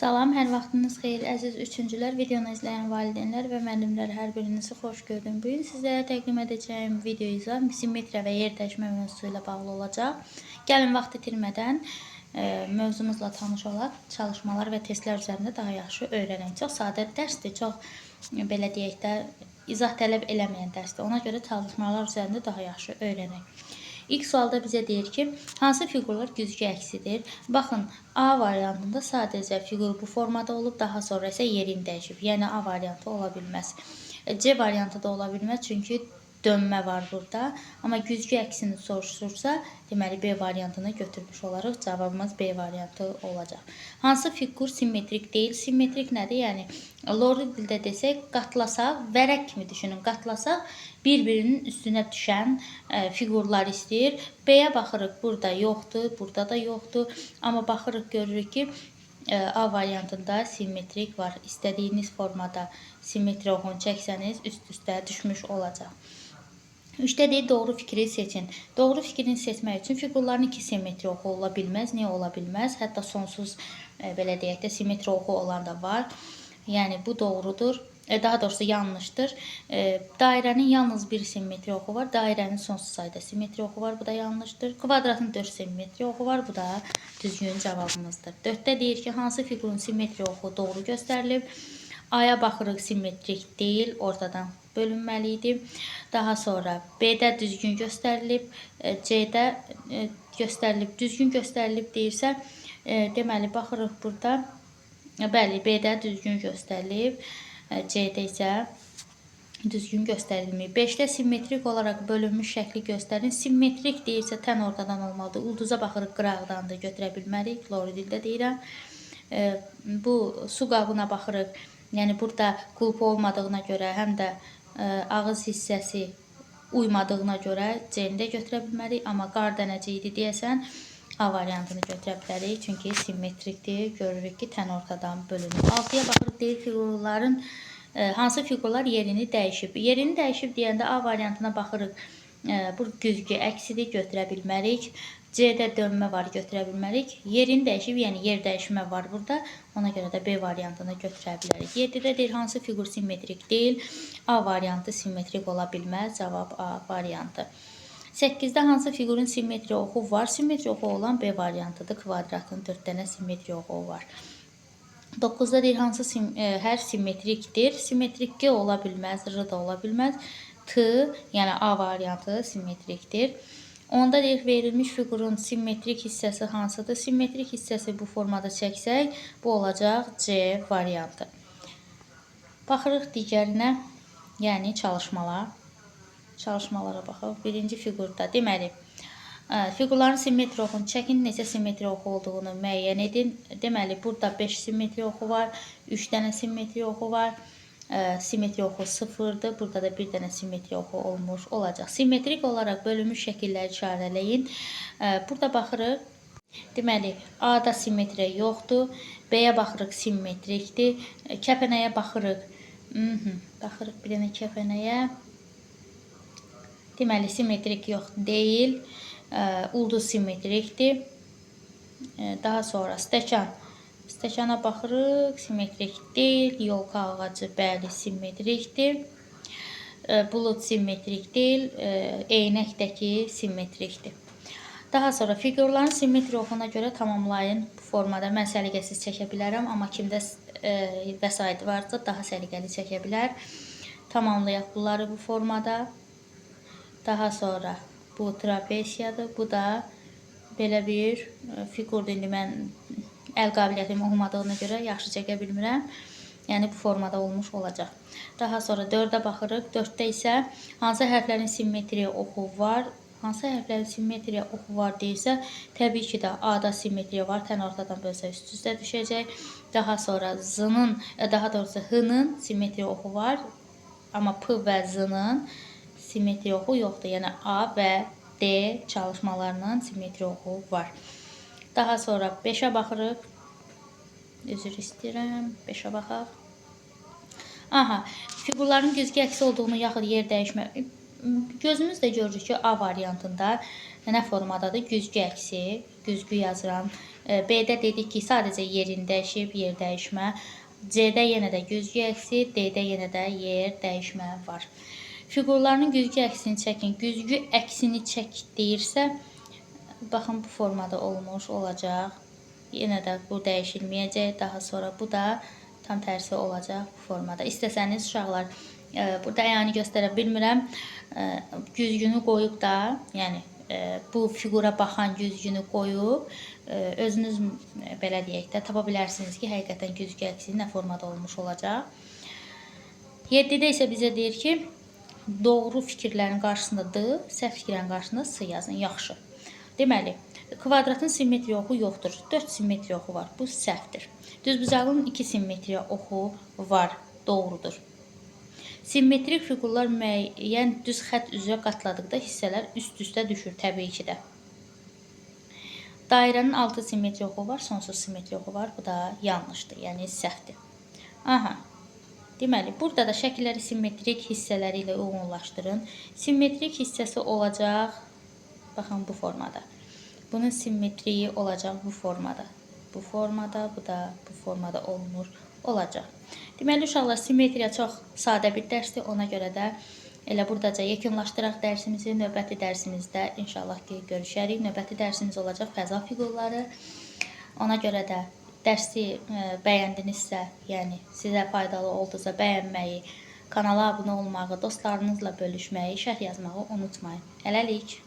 Salam, hər vaxtınız xeyir, əziz üçüncülər, videonu izləyən valideynlər və müəllimlər, hər birinizi xoş gördüm. Bugün sizlərə təqdim edəcəyim video izah simmetriya və yer dəyişmə mövzusu ilə bağlı olacaq. Gəlin vaxt itirmədən mövzumuzla tanış olaq, çalışmalar və testlər üzərində daha yaxşı öyrənək. Çox sadə dərsdir, çox belə deyək də, izah tələb eləməyən dərsdir. Ona görə çalışmalar üzərində daha yaxşı öyrənək. İlk sualda bizə deyir ki, hansı fiqurlar güzgü əksidir? Baxın, A variantında sadəcə fiqur bu formada olub, daha sonra isə yerini dəyişib. Yəni A variantı ola bilməz. C variantı da ola bilməz, çünki dönmə var burada. Amma güzgü əksini soruşursa, deməli B variantını götürmüş olaraq cavabımız B variantı olacaq. Hansı fiqur simmetrik deyil? Simmetrik nədir? Yəni lordi dildə desək, qatlasaq, vərəq kimi düşünün, qatlasaq bir-birinin üstünə düşən fiqurlar istəyir. B-yə baxırıq, burada yoxdur, burada da yoxdur. Amma baxırıq, görürük ki, A variantında simmetrik var. İstədiyiniz formada simmetri oxunu çəksəniz, üst-üstə düşmüş olacaq. 3-də deyir, doğru fikri seçin. Doğru fikrini seçmək üçün fiqurların iki simmetri oxu ola bilməz. Niyə ola bilməz? Hətta sonsuz, belə deyək də, simmetri oxu olan da var. Yəni, bu doğrudur. Daha doğrusu yanlışdır. Dairənin yalnız bir simmetri oxu var. Dairənin sonsuz sayda simmetri oxu var. Bu da yanlışdır. Kvadratın 4 simmetri oxu var. Bu da düzgün cavabımızdır. 4-də deyir ki, hansı fiqurun simmetri oxu doğru göstərilib? A-ya baxırıq, simmetrik deyil, ortadan bölünməli idi. Daha sonra B-də düzgün göstərilib, C-də göstərilib, düzgün göstərilib deyirsə, deməli, baxırıq burada, bəli, B-də düzgün göstərilib, C-də isə düzgün göstərilməyib. 5-də simmetrik olaraq bölünmüş şəkli göstərin. Simmetrik deyirsə, tən ortadan olmalıdır. Ulduza baxırıq, qıraqdan da götürə bilmərik, lordi dildə deyirəm. Bu su qabına baxırıq. Yəni, burada qulpu olmadığına görə, həm də ağız hissəsi uymadığına görə C-ni də götürə bilmərik. Amma qar dənəci idi deyəsən, A variantını götürə bilərik. Çünki simmetrikdir. Görürük ki, tən ortadan bölünür. 6-ya baxırıq, deyir, fiqurların hansı fiqurlar yerini dəyişib? Yerini dəyişib deyəndə A variantına baxırıq. Bu güzgü əksidir, götürə bilmərik. C-də dönmə var, götürə bilmərik. Yerini dəyişib, yəni yer dəyişmə var burada. Ona görə də B variantını götürə bilərik. 7-də deyir, hansı fiqur simmetrik deyil? A variantı simmetrik ola bilməz. Cavab A variantı. 8-də hansı fiqurun simmetri oxu var? Simmetri oxu olan B variantıdır. Kvadratın 4 dənə simmetri oxu var. 9-da deyir, hansı hər simmetrikdir? Simmetrik G ola bilməz, R da ola bilməz. T, yəni A variantı simmetrikdir. 10-da deyir, verilmiş fiqurun simmetrik hissəsi hansıdır? Simmetrik hissəsi bu formada çəksək, bu olacaq C variantı. Baxırıq digərinə, yəni çalışmalara baxaq. Birinci fiqurda, deməli, fiqurların simmetri oxunu çəkin, neçə simmetri oxu olduğunu müəyyən edin. Deməli, burada 5 simmetri oxu var, 3 dənə simmetri oxu var. Simmetri oxu 0-dır. Burada da bir dənə simmetri oxu olmuş olacaq. Simmetrik olaraq bölünmüş şəkilləri işarələyin. Burada baxırıq. Deməli, A-da simmetriya yoxdur. B-yə baxırıq, simmetrikdir. Kəpənəyə baxırıq. Baxırıq bir dənə kəpənəyə. Deməli, simmetrik yox deyil. Ulduz simmetrikdir. Daha sonra stəkan. Stəkana baxırıq, simmetrik deyil. Yolka ağacı, bəli, simmetrikdir. Bulut simmetrik deyil. Eynəkdəki simmetrikdir. Daha sonra fiqurların simmetri oxuna görə tamamlayın. Bu formada mən səliqəsiz çəkə bilərəm, amma kimdə vəsait varsa daha səliqəli çəkə bilər. Tamamlayaq bunları bu formada. Daha sonra bu trapesiyadır. Bu da belə bir fiqurdur. İndi mən əl qabiliyyətim olmadığına görə yaxşı çəkə bilmirəm. Yəni, bu formada olmuş olacaq. Daha sonra 4-də baxırıq. 4-də isə hansı hərflərin simmetriya oxu var? Hansı hərflərin simmetriya oxu var deyirsə, təbii ki də A-da simmetriya var. Tən ortadan bölsə üst-üstə düşəcək. Daha sonra Z-nın, daha doğrusu H-nın simmetriya oxu var. Amma P və Z-nın simmetriya oxu yoxdur. Yəni, A və D çalışmalarının simmetriya oxu var. Daha sonra 5-ə baxırıq. Üzr istəyirəm. 5-ə baxaq. Aha, fiqurların güzgü əksi olduğunu yaxud yer dəyişmə. Gözümüzlə görürük ki, A variantında nə formadadır? Güzgü əksi, güzgü yazıram. B-də dedik ki, sadəcə yerini dəyişib, yer dəyişmə. C-də yenə də güzgü əksi, D-də yenə də yer dəyişmə var. Fiqurların güzgü əksini çəkin. Güzgü əksini çək deyirsə, baxın bu formada olmuş olacaq. Yenə də bu dəyişilməyəcək. Daha sonra bu da tam tərsi olacaq bu formada. İstəsəniz uşaqlar, burada yəni göstərə bilmirəm. Güzgünü qoyub da, yəni bu fiqura baxan güzgünü qoyub, özünüz belə deyək də tapa bilərsiniz ki, həqiqətən güzgü əksi nə formada olmuş olacaq. 7-də isə bizə deyir ki, doğru fikirlərin qarşısında D, səhv fikirlərin qarşısında S yazın. Yaxşı. Deməli, kvadratın simmetriya oxu yoxdur. 4 simmetriya oxu var. Bu səhvdir. Düzbucaqlının 2 simmetriya oxu var. Doğrudur. Simmetrik fiqurlar müəyyən düz xətt üzrə qatladıqda hissələr üst-üstə düşür təbii ki də. Dairənin 6 simmetriya oxu var, sonsuz simmetriya oxu var. Bu da yanlışdır, yəni səhvdir. Aha. Deməli, burada da şəkilləri simmetrik hissələri ilə uyğunlaşdırın. Simmetrik hissəsi olacaq, baxın bu formada. Bunun simmetriyi olacaq bu formada. Bu formada, bu da bu formada olacaq. Deməli, uşaqlar, simmetriya çox sadə bir dərsdir. Ona görə də elə buradaca yekunlaşdıraq dərsimizi. Növbəti dərsimizdə inşallah ki, görüşərik. Növbəti dərsimiz olacaq fəza fiqurları. Ona görə də dərsi bəyəndinizsə, yəni sizə faydalı oldusa bəyənməyi, kanala abunə olmağı, dostlarınızla bölüşməyi, şərh yazmağı unutmayın. Hələlik.